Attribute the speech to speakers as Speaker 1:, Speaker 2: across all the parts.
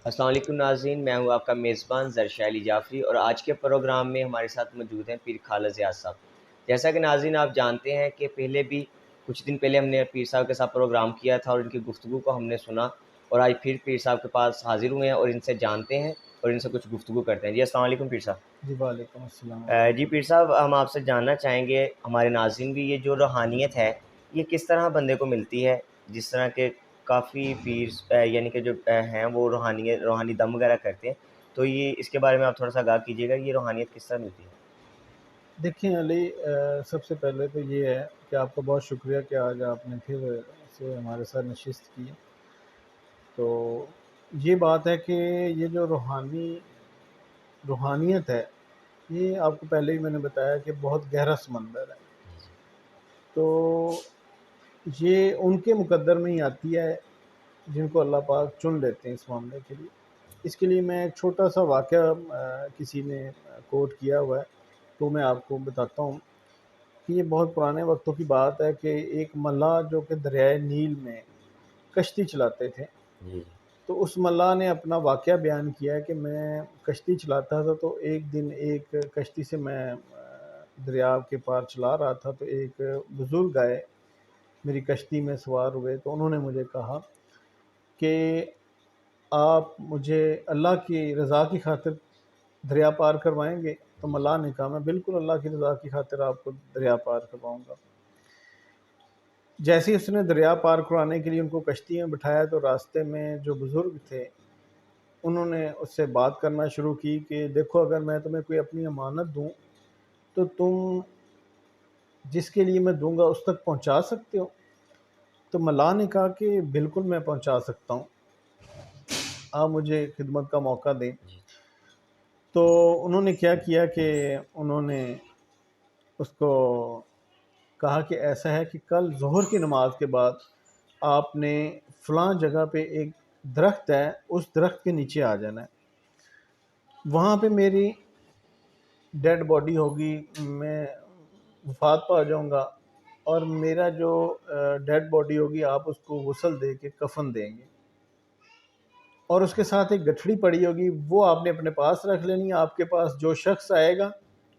Speaker 1: السلام علیکم ناظرین، میں ہوں آپ کا میزبان زرشا علی جعفری، اور آج کے پروگرام میں ہمارے ساتھ موجود ہیں پیر خالد زیاد صاحب۔ جیسا کہ ناظرین آپ جانتے ہیں کہ پہلے بھی کچھ دن پہلے ہم نے پیر صاحب کے ساتھ پروگرام کیا تھا اور ان کی گفتگو کو ہم نے سنا، اور آج پھر پیر صاحب کے پاس حاضر ہوئے ہیں اور ان سے جانتے ہیں اور ان سے کچھ گفتگو کرتے ہیں۔ جی السلام علیکم پیر صاحب۔
Speaker 2: جی وعلیکم السلام
Speaker 1: جی
Speaker 2: ورحمۃ
Speaker 1: پیر
Speaker 2: اللہ۔
Speaker 1: صاحب، ہم آپ سے جاننا چاہیں گے، ہمارے ناظرین بھی، یہ جو روحانیت ہے یہ کس طرح بندے کو ملتی ہے؟ جس طرح کہ کافی پیر یعنی کہ جو ہیں وہ روحانی دم وغیرہ کرتے ہیں، تو یہ اس کے بارے میں آپ تھوڑا سا آگاہ کیجیے گا، یہ روحانیت کس طرح ملتی ہے؟
Speaker 2: دیکھیں علی، سب سے پہلے تو یہ ہے کہ آپ کا بہت شکریہ کہ آج آپ نے پھر سے ہمارے ساتھ نشست کی ہے۔ تو یہ بات ہے کہ یہ جو روحانیت ہے، یہ آپ کو پہلے ہی میں نے بتایا کہ بہت گہرا سمندر ہے۔ تو یہ ان کے مقدر میں ہی آتی ہے جن کو اللہ پاک چن لیتے ہیں اس معاملے کے لیے۔ اس کے لیے میں ایک چھوٹا سا واقعہ کسی نے کوٹ کیا ہوا ہے، تو میں آپ کو بتاتا ہوں کہ یہ بہت پرانے وقتوں کی بات ہے کہ ایک ملاح جو کہ دریائے نیل میں کشتی چلاتے تھے،
Speaker 1: جی
Speaker 2: تو اس ملاح نے اپنا واقعہ بیان کیا ہے کہ میں کشتی چلاتا تھا، تو ایک دن ایک کشتی سے میں دریا کے پار چلا رہا تھا، تو ایک بزرگ آئے میری کشتی میں سوار ہوئے، تو انہوں نے مجھے کہا کہ آپ مجھے اللہ کی رضا کی خاطر دریا پار کروائیں گے؟ تو ملاح نے کہا میں بالکل اللہ کی رضا کی خاطر آپ کو دریا پار کرواؤں گا۔ جیسے ہی اس نے دریا پار کروانے کے لیے ان کو کشتی میں بٹھایا، تو راستے میں جو بزرگ تھے انہوں نے اس سے بات کرنا شروع کی کہ دیکھو، اگر میں تمہیں کوئی اپنی امانت دوں تو تم جس کے لیے میں دوں گا اس تک پہنچا سکتے ہو؟ تو ملاح نے کہا کہ بالکل میں پہنچا سکتا ہوں، آپ مجھے خدمت کا موقع دیں۔
Speaker 1: جی
Speaker 2: تو انہوں نے کیا کیا کہ انہوں نے اس کو کہا کہ ایسا ہے کہ کل ظہر کی نماز کے بعد آپ نے فلاں جگہ پہ ایک درخت ہے، اس درخت کے نیچے آ جانا ہے، وہاں پہ میری ڈیڈ باڈی ہوگی، میں وفات پا جاؤں گا، اور میرا جو ڈیڈ باڈی ہوگی آپ اس کو غسل دے کے کفن دیں گے، اور اس کے ساتھ ایک گٹھڑی پڑی ہوگی، وہ آپ نے اپنے پاس رکھ لینی ہے۔ آپ کے پاس جو شخص آئے گا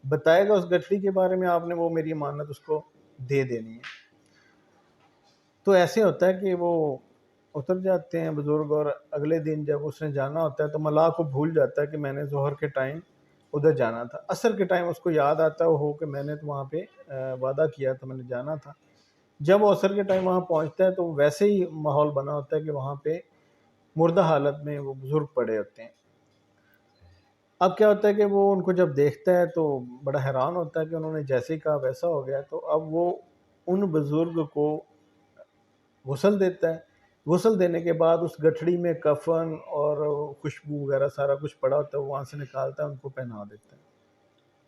Speaker 2: بتائے گا اس گٹھڑی کے بارے میں، آپ نے وہ میری امانت اس کو دے دینی ہے۔ تو ایسے ہوتا ہے کہ وہ اتر جاتے ہیں بزرگ، اور اگلے دن جب اس نے جانا ہوتا ہے تو ملاح کو بھول جاتا ہے کہ میں نے ظہر کے ٹائم ادھر جانا تھا۔ عصر کے ٹائم اس کو یاد آتا ہے وہ کہ میں نے تو وہاں پہ وعدہ کیا تھا، میں نے جانا تھا۔ جب وہ عصر کے ٹائم وہاں پہنچتا ہے تو ویسے ہی ماحول بنا ہوتا ہے کہ وہاں پہ مردہ حالت میں وہ بزرگ پڑے ہوتے ہیں۔ اب کیا ہوتا ہے کہ وہ ان کو جب دیکھتا ہے تو بڑا حیران ہوتا ہے کہ انہوں نے جیسے ہی کہا ویسا ہو گیا۔ تو اب وہ ان بزرگ کو غسل دیتا ہے، غسل دینے کے بعد اس گٹھڑی میں کفن اور خوشبو وغیرہ سارا کچھ پڑا ہوتا ہے، وہ وہاں سے نکالتا ہے، ان کو پہنا دیتا ہے۔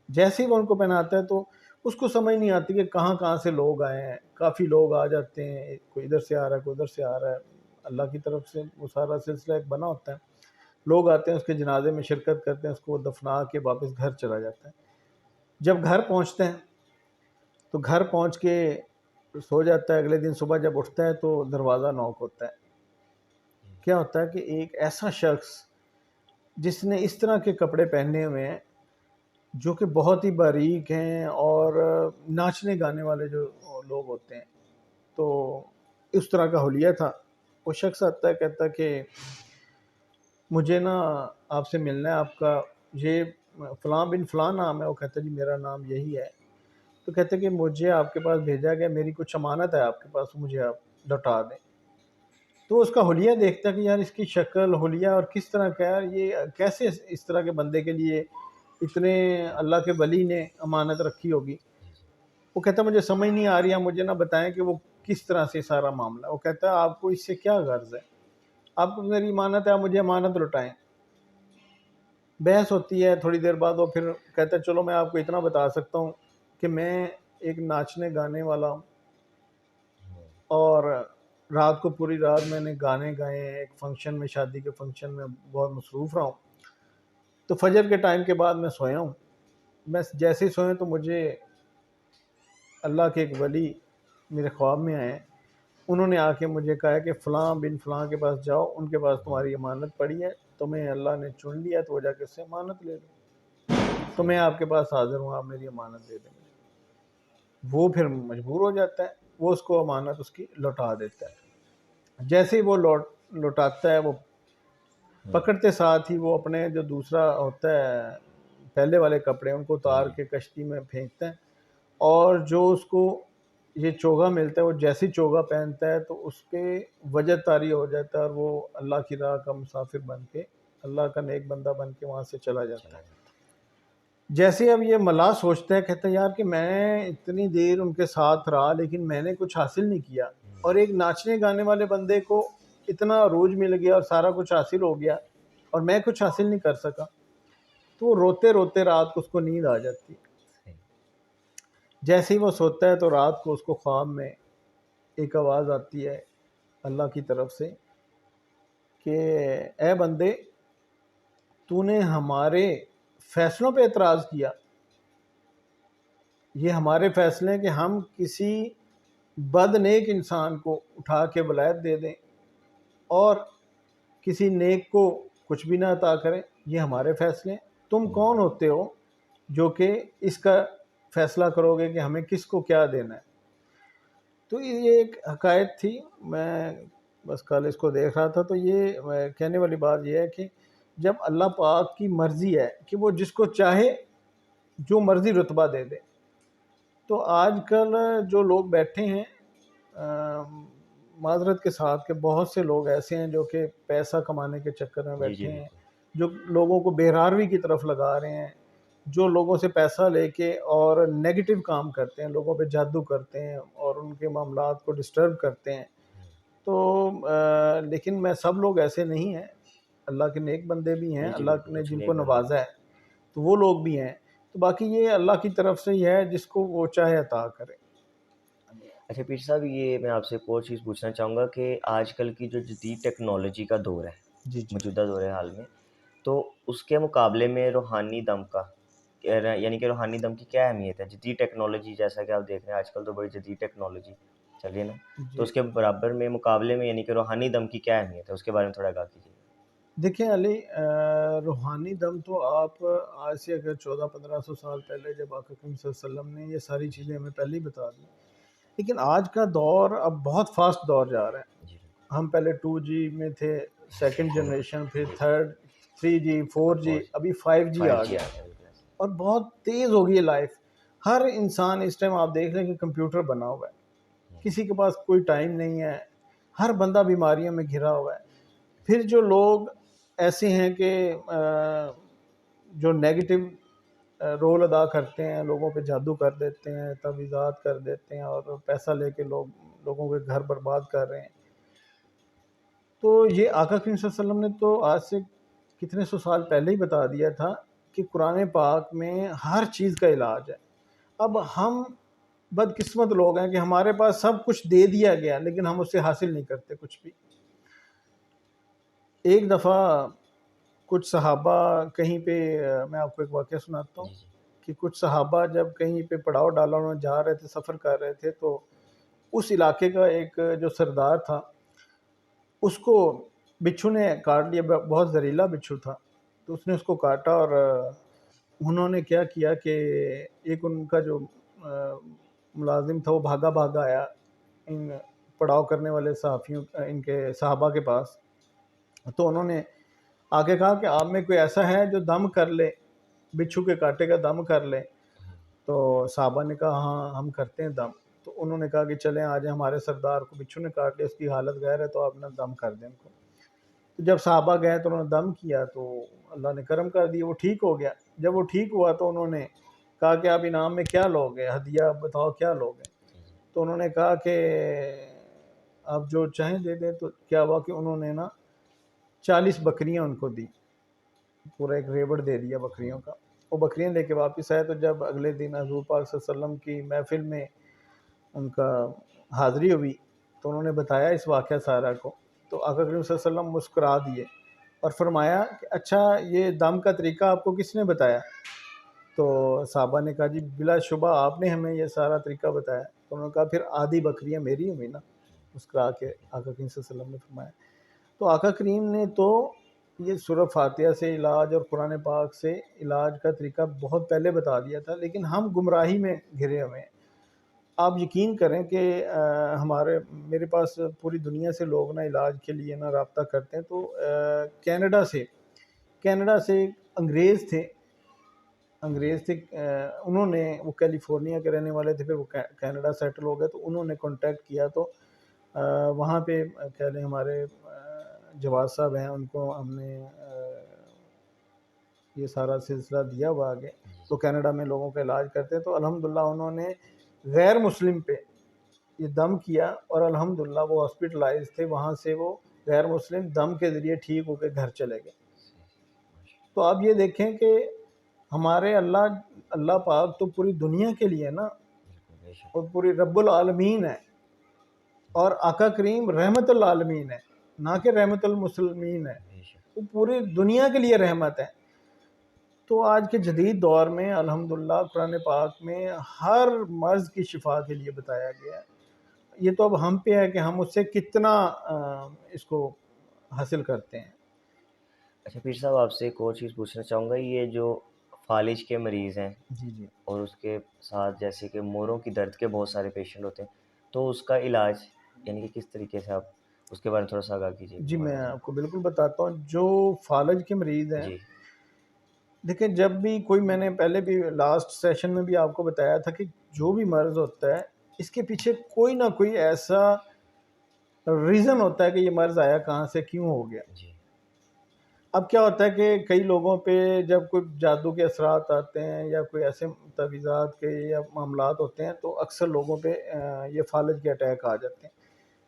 Speaker 2: جیسے ہی وہ ان کو پہناتا ہے تو اس کو سمجھ نہیں آتی کہ کہاں کہاں سے لوگ آئے ہیں، کافی لوگ آ جاتے ہیں، کوئی ادھر سے آ رہا ہے، کوئی ادھر سے آ رہا ہے، اللہ کی طرف سے وہ سارا سلسلہ ایک بنا ہوتا ہے۔ لوگ آتے ہیں، اس کے جنازے میں شرکت کرتے ہیں، اس کو دفنا کے واپس گھر چلا جاتا ہے۔ جب گھر پہنچتے ہیں تو گھر پہنچ کے سو جاتا ہے، اگلے دن صبح جب اٹھتا ہے تو دروازہ نوک ہوتا ہے۔ کیا ہوتا ہے کہ ایک ایسا شخص جس نے اس طرح کے کپڑے پہنے ہوئے ہیں جو کہ بہت ہی باریک ہیں، اور ناچنے گانے والے جو لوگ ہوتے ہیں، تو اس طرح کا حلیہ تھا۔ وہ شخص آتا ہے، کہتا ہے کہ مجھے نا آپ سے ملنا ہے، آپ کا یہ فلاں بن فلاں نام ہے؟ وہ کہتا ہے جی میرا نام یہی ہے۔ تو کہتے ہیں کہ مجھے آپ کے پاس بھیجا گیا، میری کچھ امانت ہے آپ کے پاس، مجھے آپ لوٹا دیں۔ تو اس کا حلیہ دیکھتا ہے کہ یار اس کی شکل حلیہ اور کس طرح کا ہے، یہ کیسے اس طرح کے بندے کے لیے اتنے اللہ کے ولی نے امانت رکھی ہوگی۔ وہ کہتا ہے مجھے سمجھ نہیں آ رہی ہے، مجھے نہ بتائیں کہ وہ کس طرح سے سارا معاملہ ہے۔ وہ کہتا ہے آپ کو اس سے کیا غرض ہے؟ آپ کو میری امانت ہے، آپ مجھے امانت لوٹائیں۔ بحث ہوتی ہے، تھوڑی دیر بعد وہ پھر کہتا ہے چلو میں آپ کو اتنا بتا سکتا ہوں کہ میں ایک ناچنے گانے والا ہوں، اور رات کو پوری رات میں نے گانے گائے ہیں، ایک فنکشن میں، شادی کے فنکشن میں بہت مصروف رہا ہوں۔ تو فجر کے ٹائم کے بعد میں سویا ہوں، میں جیسے ہی سویا تو مجھے اللہ کے ایک ولی میرے خواب میں آئے، انہوں نے آ کے مجھے کہا کہ فلاں بن فلاں کے پاس جاؤ، ان کے پاس تمہاری امانت پڑی ہے، تمہیں اللہ نے چن لیا تو وہ جا کے اس سے امانت لے لو، تو میں آپ کے پاس حاضر ہوں، آپ میری امانت دے دیں گے۔ وہ پھر مجبور ہو جاتا ہے، وہ اس کو امانت اس کی لوٹا دیتا ہے۔ جیسے ہی وہ لوٹاتا ہے، وہ پکڑتے ساتھ ہی وہ اپنے جو دوسرا ہوتا ہے پہلے والے کپڑے ان کو اتار کے کشتی میں پھینکتا ہے، اور جو اس کو یہ چوگا ملتا ہے وہ جیسی چوگا پہنتا ہے تو اس کے وجہ طاری ہو جاتا ہے، اور وہ اللہ کی راہ کا مسافر بن کے، اللہ کا نیک بندہ بن کے وہاں سے چلا جاتا ہے۔ جیسے اب یہ ملا سوچتا ہے، کہتا ہے یار کہ میں اتنی دیر ان کے ساتھ رہا لیکن میں نے کچھ حاصل نہیں کیا، اور ایک ناچنے گانے والے بندے کو اتنا عروج مل گیا اور سارا کچھ حاصل ہو گیا اور میں کچھ حاصل نہیں کر سکا۔ تو وہ روتے روتے رات کو اس کو نیند آ جاتی ہے۔ جیسے ہی وہ سوتا ہے تو رات کو اس کو خواب میں ایک آواز آتی ہے اللہ کی طرف سے کہ اے بندے، تو نے ہمارے فیصلوں پہ اعتراض کیا، یہ ہمارے فیصلے ہیں کہ ہم کسی بد نیک انسان کو اٹھا کے ولایت دے دیں اور کسی نیک کو کچھ بھی نہ عطا کریں، یہ ہمارے فیصلے ہیں۔ تم کون ہوتے ہو جو کہ اس کا فیصلہ کرو گے کہ ہمیں کس کو کیا دینا ہے؟ تو یہ ایک حقائق تھی، میں بس کل اس کو دیکھ رہا تھا، تو یہ کہنے والی بات یہ ہے کہ جب اللہ پاک کی مرضی ہے کہ وہ جس کو چاہے جو مرضی رتبہ دے دے، تو آج کل جو لوگ بیٹھے ہیں معذرت کے ساتھ کہ بہت سے لوگ ایسے ہیں جو کہ پیسہ کمانے کے چکر میں بیٹھے ہیں، جو لوگوں کو بہراروی کی طرف لگا رہے ہیں، جو لوگوں سے پیسہ لے کے اور نیگیٹو کام کرتے ہیں، لوگوں پہ جادو کرتے ہیں اور ان کے معاملات کو ڈسٹرب کرتے ہیں۔ تو لیکن میں سب لوگ ایسے نہیں ہیں، اللہ کے نیک بندے بھی ہیں، اللہ نے جن کو نوازا ہے تو وہ لوگ بھی ہیں، تو باقی یہ اللہ کی طرف سے ہی ہے، جس کو وہ چاہے عطا کرے۔
Speaker 1: اچھا پیر صاحب، یہ میں آپ سے ایک اور چیز پوچھنا چاہوں گا کہ آج کل کی جو جدید ٹیکنالوجی کا دور ہے،
Speaker 2: جی
Speaker 1: موجودہ دور حال میں، تو اس کے مقابلے میں روحانی دم کا یعنی کہ روحانی دم کی کیا اہمیت ہے؟ جدید ٹیکنالوجی جیسا کہ آپ دیکھ رہے ہیں آج کل تو بڑی جدید ٹیکنالوجی چل رہی ہے نا، تو اس کے برابر میں مقابلے میں یعنی کہ روحانی دم کی کیا اہمیت ہے، اس کے بارے میں تھوڑا آگاہ کیجیے۔
Speaker 2: دیکھیں علی، روحانی دم تو آپ آج سے اگر 1400-1500 سال پہلے جب آقا کریم صلی اللہ علیہ وسلم نے یہ ساری چیزیں ہمیں پہلے ہی بتا دی، لیکن آج کا دور اب بہت فاسٹ دور جا رہا ہے۔ ہم پہلے 2G میں تھے، سیکنڈ جنریشن، پھر تھرڈ، 3G، 4G، ابھی 5G آ گیا، اور بہت تیز ہو گئی ہے لائف۔ ہر انسان اس ٹائم آپ دیکھ لیں کہ کمپیوٹر بنا ہوا ہے، کسی کے پاس کوئی ٹائم نہیں ہے، ہر بندہ بیماریوں میں گھرا ہوا ہے۔ پھر جو لوگ ایسے ہیں کہ جو نیگیٹو رول ادا کرتے ہیں، لوگوں پہ جادو کر دیتے ہیں، تعویذات کر دیتے ہیں اور پیسہ لے کے لوگوں کے گھر برباد کر رہے ہیں، تو یہ آقا کریم صلی اللہ علیہ وسلم نے تو آج سے کتنے سو سال پہلے ہی بتا دیا تھا کہ قرآن پاک میں ہر چیز کا علاج ہے۔ اب ہم بدقسمت لوگ ہیں کہ ہمارے پاس سب کچھ دے دیا گیا لیکن ہم اس سے حاصل نہیں کرتے کچھ بھی۔ ایک دفعہ کچھ صحابہ کہیں پہ، میں آپ کو ایک واقعہ سناتا ہوں کہ کچھ صحابہ جب کہیں پہ پڑاؤ ڈالا انہوں جا رہے تھے، سفر کر رہے تھے، تو اس علاقے کا ایک جو سردار تھا اس کو بچھو نے کاٹ لیا، بہت زہریلا بچھو تھا، تو اس نے اس کو کاٹا، اور انہوں نے کیا کیا کہ ایک ان کا جو ملازم تھا وہ بھاگا بھاگا آیا ان پڑاؤ کرنے والے صحافیوں، ان کے صحابہ کے پاس، تو انہوں نے آگے کہا کہ آپ میں کوئی ایسا ہے جو دم کر لے، بچھو کے کاٹے کا دم کر لے؟ تو صحابہ نے کہا ہاں ہم کرتے ہیں دم۔ تو انہوں نے کہا کہ چلیں آج ہمارے سردار کو بچھو نے کاٹ لیا، اس کی حالت غیر ہے، تو آپ نے دم کر دیں ان کو۔ تو جب صحابہ گئے تو انہوں نے دم کیا تو اللہ نے کرم کر دیا، وہ ٹھیک ہو گیا۔ جب وہ ٹھیک ہوا تو انہوں نے کہا کہ آپ انعام میں کیا لوگے، ہدیہ بتاؤ کیا لوگے؟ تو انہوں نے کہا کہ آپ جو چاہیں دے دیں۔ تو کیا ہوا کہ انہوں نے نا 40 بکریاں ان کو دی، پورا ایک ریوڑ دے دیا بکریوں کا۔ وہ بکریاں لے کے واپس آئے، تو جب اگلے دن حضور پاک صلی اللہ علیہ وسلم کی محفل میں ان کا حاضری ہوئی تو انہوں نے بتایا اس واقعہ سارا کو، تو آقا کریم صلی اللہ علیہ وسلم مسکرا دیے اور فرمایا کہ اچھا یہ دم کا طریقہ آپ کو کس نے بتایا؟ تو صحابہ نے کہا جی بلا شبہ آپ نے ہمیں یہ سارا طریقہ بتایا۔ تو انہوں نے کہا پھر آدھی بکریاں میری ہوئی نا، مسکرا کے آقا کریم صلی اللہ علیہ وسلم نے فرمایا۔ تو آقا کریم نے تو یہ سورہ فاتحہ سے علاج اور قرآن پاک سے علاج کا طریقہ بہت پہلے بتا دیا تھا، لیکن ہم گمراہی میں گھرے ہوئے ہیں۔ آپ یقین کریں کہ میرے پاس پوری دنیا سے لوگ نا علاج کے لیے نا رابطہ کرتے ہیں، تو کینیڈا سے ایک انگریز تھے، انہوں نے، وہ کیلیفورنیا کے رہنے والے تھے، پھر وہ کینیڈا سیٹل ہو گئے، تو انہوں نے کانٹیکٹ کیا، تو وہاں پہ کہہ لیں ہمارے جواز صاحب ہیں، ان کو ہم نے یہ سارا سلسلہ دیا ہوا آگے، تو کینیڈا میں لوگوں کا علاج کرتے ہیں، تو الحمدللہ انہوں نے غیر مسلم پہ یہ دم کیا، اور الحمدللہ وہ ہاسپٹلائز تھے، وہاں سے وہ غیر مسلم دم کے ذریعے ٹھیک ہو کے گھر چلے گئے۔ تو آپ یہ دیکھیں کہ ہمارے اللہ پاک تو پوری دنیا کے لیے نا، اور پوری رب العالمین ہے، اور آقا کریم رحمت العالمین ہے، نہ کہ رحمت المسلمین ہے، وہ پوری دنیا کے لیے رحمت ہے۔ تو آج کے جدید دور میں الحمدللہ قرآن پاک میں ہر مرض کی شفا کے لیے بتایا گیا ہے۔ یہ تو اب ہم پہ ہے کہ ہم اس سے کتنا اس کو حاصل کرتے ہیں۔
Speaker 1: اچھا پیر صاحب، آپ سے ایک اور چیز پوچھنا چاہوں گا، یہ جو فالج کے مریض ہیں
Speaker 2: جی جی
Speaker 1: اور اس کے ساتھ جیسے کہ موروں کی درد کے بہت سارے پیشنٹ ہوتے ہیں، تو اس کا علاج یعنی کہ کس طریقے سے، آپ اس کے بارے میں تھوڑا سا آگاہ کیجیے
Speaker 2: جی،
Speaker 1: ہمارے
Speaker 2: میں
Speaker 1: ناظرین
Speaker 2: آپ کو بالکل بتاتا ہوں۔ جو فالج کے مریض ہیں،
Speaker 1: جی
Speaker 2: دیکھیں جب بھی کوئی، میں نے پہلے بھی لاسٹ سیشن میں بھی آپ کو بتایا تھا کہ جو بھی مرض ہوتا ہے اس کے پیچھے کوئی نہ کوئی ایسا ریزن ہوتا ہے کہ یہ مرض آیا کہاں سے، کیوں ہو گیا۔
Speaker 1: جی
Speaker 2: اب کیا ہوتا ہے کہ کئی لوگوں پہ جب کوئی جادو کے اثرات آتے ہیں یا کوئی ایسے تعویذات کے یا معاملات ہوتے ہیں، تو اکثر لوگوں پہ یہ فالج کے اٹیک آ جاتے ہیں۔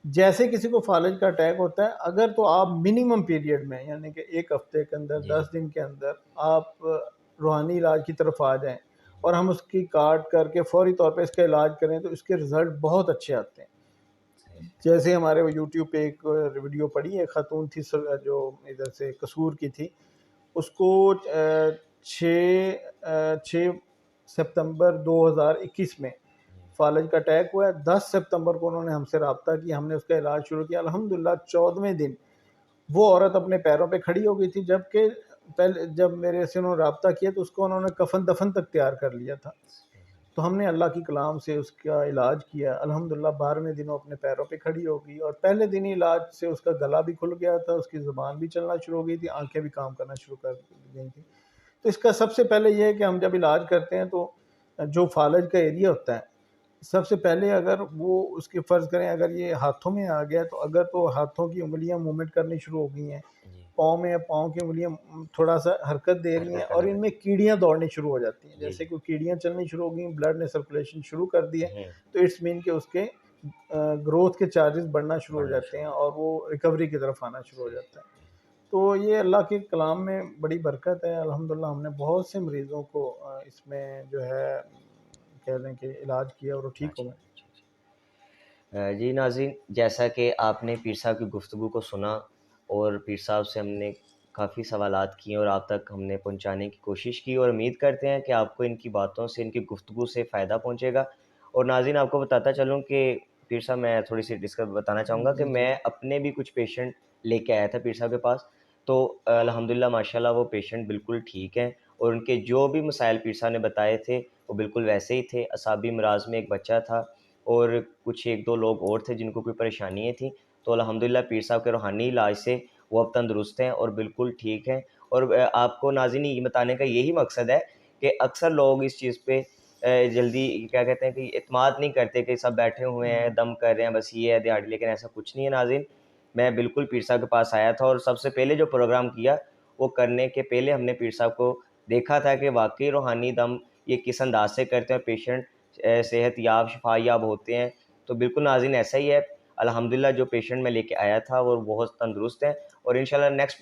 Speaker 2: جیسے کسی کو فالج کا اٹیک ہوتا ہے، اگر تو آپ منیمم پیریڈ میں، یعنی کہ ایک ہفتے کے اندر،
Speaker 1: جی
Speaker 2: 10 دن کے اندر آپ روحانی علاج کی طرف آ جائیں، اور ہم اس کی کاٹ کر کے فوری طور پہ اس کا علاج کریں، تو اس کے رزلٹ بہت اچھے آتے ہیں۔ جیسے ہمارے وہ یوٹیوب پہ ایک ویڈیو پڑی ہے، خاتون تھی جو ادھر سے قصور کی تھی، اس کو 6 سپتمبر 2021 میں فالج کا اٹیک ہوا ہے۔ 10 سپتمبر کو انہوں نے ہم سے رابطہ کیا، ہم نے اس کا علاج شروع کیا۔ الحمدللہ 14ویں دن وہ عورت اپنے پیروں پہ کھڑی ہو گئی تھی، جبکہ پہلے جب میرے سے انہوں نے رابطہ کیا تو اس کو انہوں نے کفن دفن تک تیار کر لیا تھا۔ تو ہم نے اللہ کی کلام سے اس کا علاج کیا، الحمدللہ 12ویں دن وہ اپنے پیروں پہ کھڑی ہو گئی، اور پہلے دن ہی علاج سے اس کا گلا بھی کھل گیا تھا، اس کی زبان بھی چلنا شروع ہو گئی تھی، آنکھیں بھی کام کرنا شروع کر گئی تھی۔ تو اس کا سب سے پہلے یہ ہے کہ ہم جب علاج کرتے ہیں تو جو فالج کا ایریا ہوتا ہے، سب سے پہلے اگر وہ اس کی فرض کریں اگر یہ ہاتھوں میں آ گیا، تو اگر تو ہاتھوں کی انگلیاں موومنٹ کرنی شروع ہو گئی ہیں، پاؤں میں، پاؤں کی انگلیاں تھوڑا سا حرکت دے رہی ہیں، اور ان میں کیڑیاں دوڑنی شروع ہو جاتی ہیں، جیسے کہ کیڑیاں چلنی شروع ہو گئی، بلڈ نے سرکولیشن شروع کر دی ہے، تو اٹس مین کہ اس کے گروتھ کے چارجز بڑھنا شروع ہو جاتے ہیں، اور وہ ریکوری کی طرف آنا شروع ہو جاتا ہے۔ تو یہ اللہ کے کلام میں بڑی برکت ہے، الحمدللہ ہم نے بہت سے مریضوں کو اس میں جو ہے کہہ لیں کہ علاج کیا، اور وہ ٹھیک ہو گئے۔
Speaker 1: جی ناظرین، جیسا کہ آپ نے پیر صاحب کی گفتگو کو سنا، اور پیر صاحب سے ہم نے کافی سوالات کیے اور آپ تک ہم نے پہنچانے کی کوشش کی، اور امید کرتے ہیں کہ آپ کو ان کی باتوں سے، ان کی گفتگو سے فائدہ پہنچے گا۔ اور ناظرین، آپ کو بتاتا چلوں کہ پیر صاحب، میں تھوڑی سی بتانا چاہوں گا کہ
Speaker 2: جی جی
Speaker 1: میں اپنے بھی کچھ پیشنٹ لے کے آیا تھا پیر صاحب کے پاس، تو الحمدللہ ماشاءاللہ وہ پیشنٹ بالکل ٹھیک ہیں، اور ان کے جو بھی مسائل پیر صاحب نے بتائے تھے وہ بالکل ویسے ہی تھے۔ اعصابی امراض میں ایک بچہ تھا، اور کچھ 1-2 لوگ اور تھے جن کو کوئی پریشانیاں تھیں، تو الحمدللہ پیر صاحب کے روحانی علاج سے وہ اب تندرست ہیں اور بالکل ٹھیک ہیں۔ اور آپ کو ناظرین یہ بتانے کا یہی مقصد ہے کہ اکثر لوگ اس چیز پہ جلدی کیا کہتے ہیں کہ اعتماد نہیں کرتے، کہ سب بیٹھے ہوئے ہیں، دم کر رہے ہیں، بس یہ ہے دیہڑی، لیکن ایسا کچھ نہیں ہے ناظرین۔ میں بالکل پیر صاحب کے پاس آیا تھا، اور سب سے پہلے جو پروگرام کیا وہ کرنے کے پہلے ہم نے پیر صاحب کو دیکھا تھا کہ واقعی روحانی دم یہ کس انداز سے کرتے ہیں، اور پیشنٹ صحت یاب، شفا یاب ہوتے ہیں۔ تو بالکل ناظرین ایسا ہی ہے، الحمدللہ جو پیشنٹ میں لے کے آیا تھا وہ بہت تندرست ہیں، اور انشاءاللہ نیکسٹ